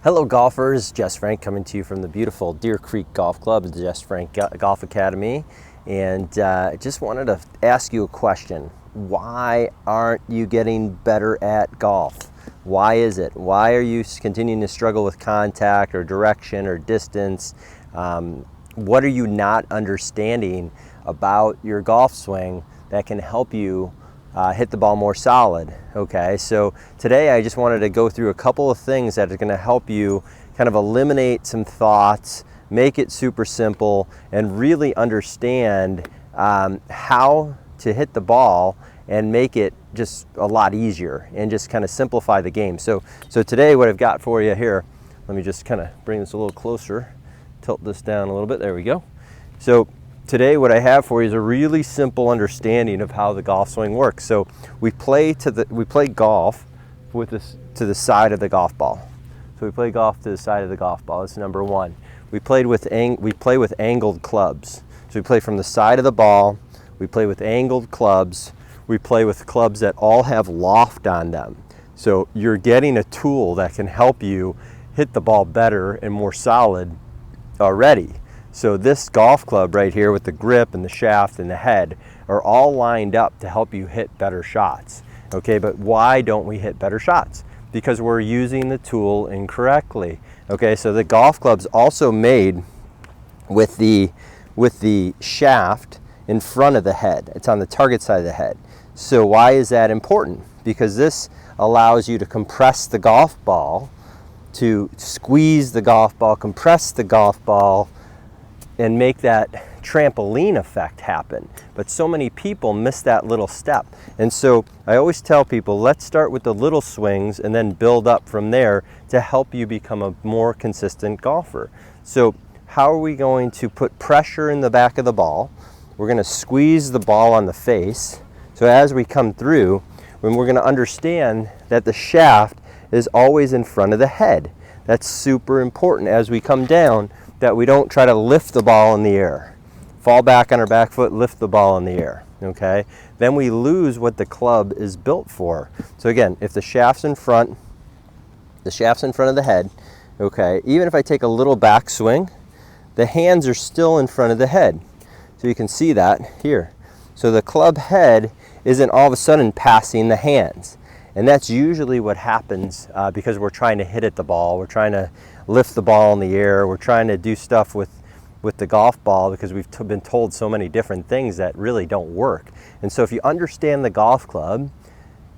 Hello golfers, Jess Frank coming to you from the beautiful Deer Creek Golf Club, the Jess Frank Golf Academy. And I just wanted to ask you a question. Why aren't you getting better at golf? Why is it? Why are you continuing to struggle with contact or direction or distance? What are you not understanding about your golf swing that can help you hit the ball more solid? Okay, so today I just wanted to go through a couple of things that are going to help you kind of eliminate some thoughts, make it super simple, and really understand how to hit the ball and make it just a lot easier and just kind of simplify the game. So today what I've got for you here, let me just kind of bring this a little closer, tilt this down a little bit, there we go. So today what I have for you is a really simple understanding of how the golf swing works. So we play golf with this to the side of the golf ball. So we play golf to the side of the golf ball. That's number one. We play with angled clubs. So we play from the side of the ball. We play with angled clubs. We play with clubs that all have loft on them. So you're getting a tool that can help you hit the ball better and more solid already. So this golf club right here with the grip and the shaft and the head are all lined up to help you hit better shots. Okay, but why don't we hit better shots? Because we're using the tool incorrectly. Okay, so the golf club's also made with the shaft in front of the head. It's on the target side of the head. So why is that important? Because this allows you to compress the golf ball, to squeeze the golf ball, compress the golf ball, and make that trampoline effect happen. But so many people miss that little step. And so I always tell people, let's start with the little swings and then build up from there to help you become a more consistent golfer. So how are we going to put pressure in the back of the ball? We're going to squeeze the ball on the face. So as we come through, when we're going to understand that the shaft is always in front of the head. That's super important as we come down, that we don't try to lift the ball in the air. Fall back on our back foot, lift the ball in the air, okay? Then we lose what the club is built for. So again, if the shaft's in front of the head, okay, even if I take a little back swing, the hands are still in front of the head. So you can see that here. So the club head isn't all of a sudden passing the hands. And that's usually what happens because we're trying to hit at the ball. We're trying to lift the ball in the air. We're trying to do stuff with the golf ball because we've been told so many different things that really don't work. And so if you understand the golf club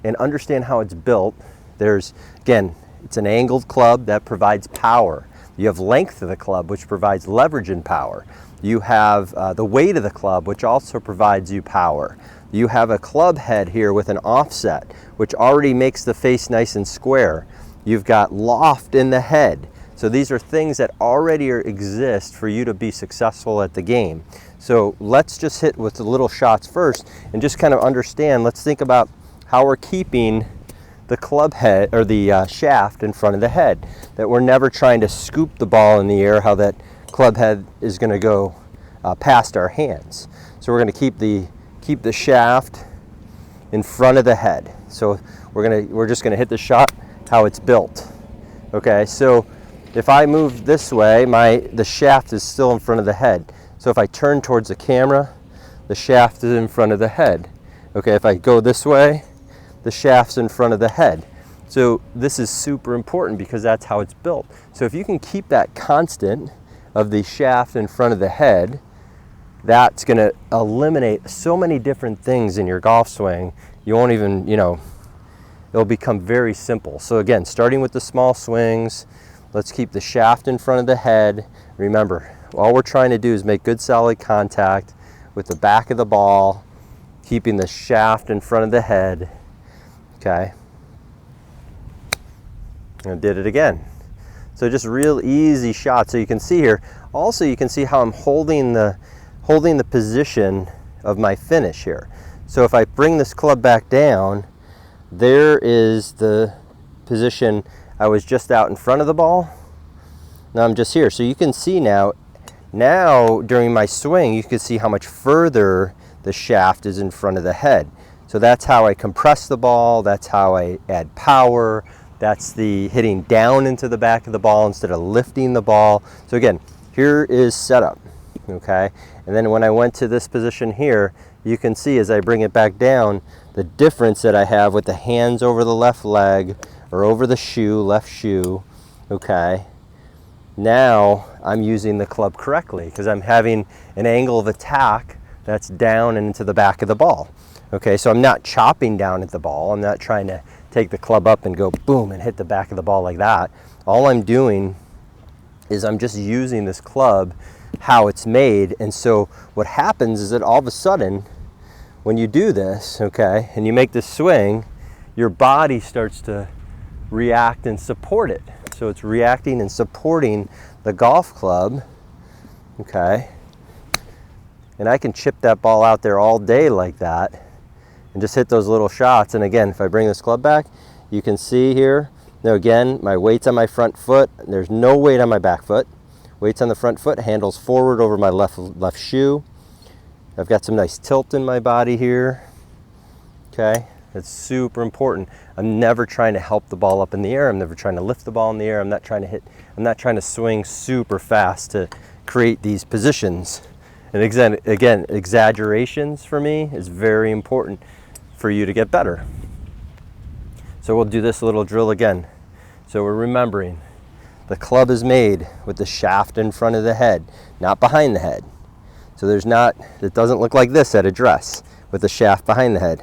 and understand how it's built, it's an angled club that provides power. You have length of the club, which provides leverage and power. You have the weight of the club, which also provides you power. You have a club head here with an offset, which already makes the face nice and square. You've got loft in the head. So these are things that already exist for you to be successful at the game. So let's just hit with the little shots first and just kind of understand. Let's think about how we're keeping the club head or the shaft in front of the head, that we're never trying to scoop the ball in the air, how that club head is going to go past our hands. So we're going to keep the shaft in front of the head. So we're just going to hit the shot how it's built. Okay, so if I move this way, the shaft is still in front of the head. So if I turn towards the camera, the shaft is in front of the head. Okay, if I go this way, the shaft's in front of the head. So this is super important because that's how it's built. So if you can keep that constant of the shaft in front of the head, that's going to eliminate so many different things in your golf swing. You won't even, it'll become very simple. So again, starting with the small swings, let's keep the shaft in front of the head. Remember, all we're trying to do is make good solid contact with the back of the ball, keeping the shaft in front of the head. Okay. I did it again. So just real easy shot. So you can see here, also you can see how I'm holding the position of my finish here. So if I bring this club back down, there is the position. I was just out in front of the ball. Now I'm just here. So you can see now during my swing, you can see how much further the shaft is in front of the head. So that's how I compress the ball. That's how I add power. That's the hitting down into the back of the ball instead of lifting the ball. So again, here is setup, okay? And then when I went to this position here, you can see as I bring it back down, the difference that I have with the hands over the left leg or over the shoe, left shoe, okay? Now I'm using the club correctly because I'm having an angle of attack that's down and into the back of the ball. Okay, so I'm not chopping down at the ball. I'm not trying to take the club up and go boom and hit the back of the ball like that. All I'm doing is I'm just using this club how it's made. And so what happens is that all of a sudden when you do this, okay, and you make this swing, your body starts to react and support it. So it's reacting and supporting the golf club, okay? And I can chip that ball out there all day like that and just hit those little shots. And again, if I bring this club back, you can see here, now again, my weight's on my front foot. There's no weight on my back foot. Weight's on the front foot, handles forward over my left shoe. I've got some nice tilt in my body here, okay? That's super important. I'm never trying to help the ball up in the air. I'm never trying to lift the ball in the air. I'm not trying to swing super fast to create these positions. And again, exaggerations for me is very important for you to get better. So we'll do this little drill again. So we're remembering the club is made with the shaft in front of the head, not behind the head. So it doesn't look like this at address with the shaft behind the head.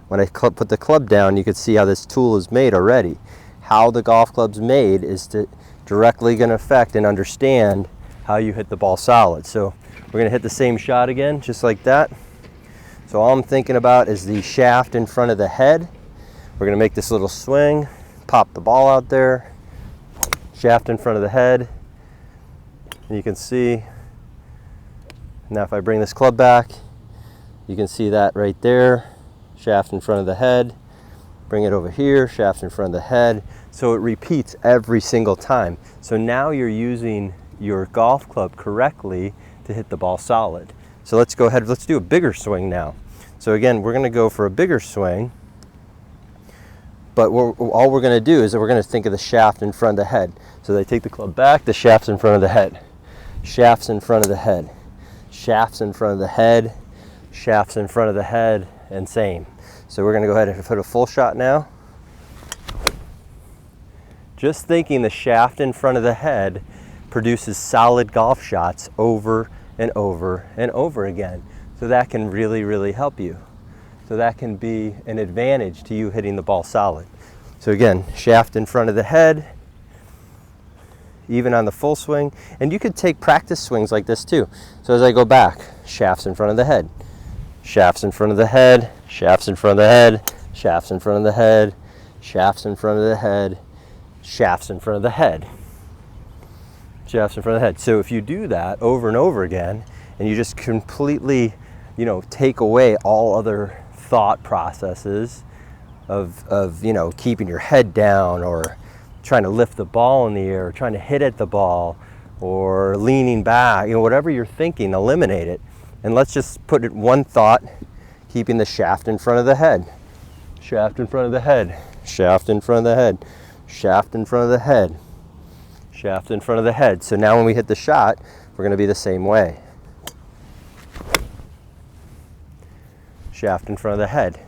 When I put the club down, you can see how this tool is made already. How the golf club's made is directly going to affect and understand how you hit the ball solid. So we're going to hit the same shot again, just like that. So all I'm thinking about is the shaft in front of the head. We're going to make this little swing, pop the ball out there, shaft in front of the head. And you can see, now if I bring this club back, you can see that right there, shaft in front of the head. Bring it over here, shaft in front of the head. So it repeats every single time. So now you're using your golf club correctly to hit the ball solid. So let's go ahead, let's do a bigger swing now. So again, we're gonna go for a bigger swing, but all we're gonna do is that we're gonna think of the shaft in front of the head. So they take the club back, the shaft's in front of the head. Shafts in front of the head. Shafts in front of the head. Shafts in front of the head, and same. So we're gonna go ahead and put a full shot now. Just thinking the shaft in front of the head produces solid golf shots over and over and over again. So that can really, really help you. So that can be an advantage to you hitting the ball solid. So again, shaft in front of the head, even on the full swing. And you could take practice swings like this too. So as I go back, shafts in front of the head, shafts in front of the head, shafts in front of the head, shafts in front of the head, shafts in front of the head, shafts in front of the head, shafts in front of the head. So if you do that over and over again, and you just completely, take away all other thought processes of keeping your head down or trying to lift the ball in the air, or trying to hit at the ball, or leaning back, whatever you're thinking, eliminate it. And let's just put it one thought, keeping the shaft in front of the head, shaft in front of the head, shaft in front of the head, shaft in front of the head, shaft in front of the head. So now when we hit the shot, we're going to be the same way. Shaft in front of the head.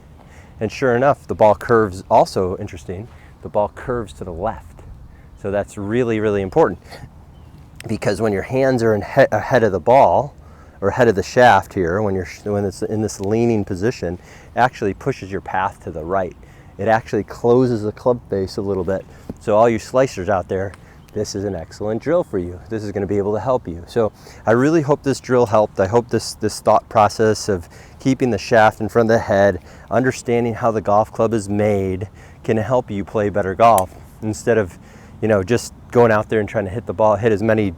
And sure enough, the ball curves, also interesting, the ball curves to the left. So that's really, really important, because when your hands are ahead of the ball, or ahead of the shaft here, when it's in this leaning position, it actually pushes your path to the right. It actually closes the club face a little bit. So all you slicers out there, this is an excellent drill for you. This is going to be able to help you. So I really hope this drill helped. I hope this thought process of keeping the shaft in front of the head, understanding how the golf club is made, can help you play better golf, instead of just going out there and trying to hit the ball, hit as many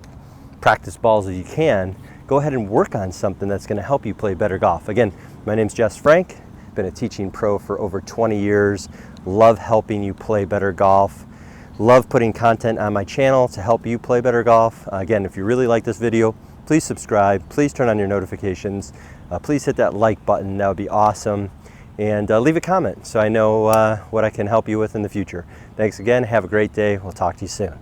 practice balls as you can. Go ahead and work on something that's going to help you play better golf. Again, my name's Jess Frank. Been a teaching pro for over 20 years. Love helping you play better golf. Love putting content on my channel to help you play better golf. Again, if you really like this video, please subscribe. Please turn on your notifications. Please hit that like button. That would be awesome. and leave a comment so I know what I can help you with in the future. Thanks again. Have a great day. We'll talk to you soon.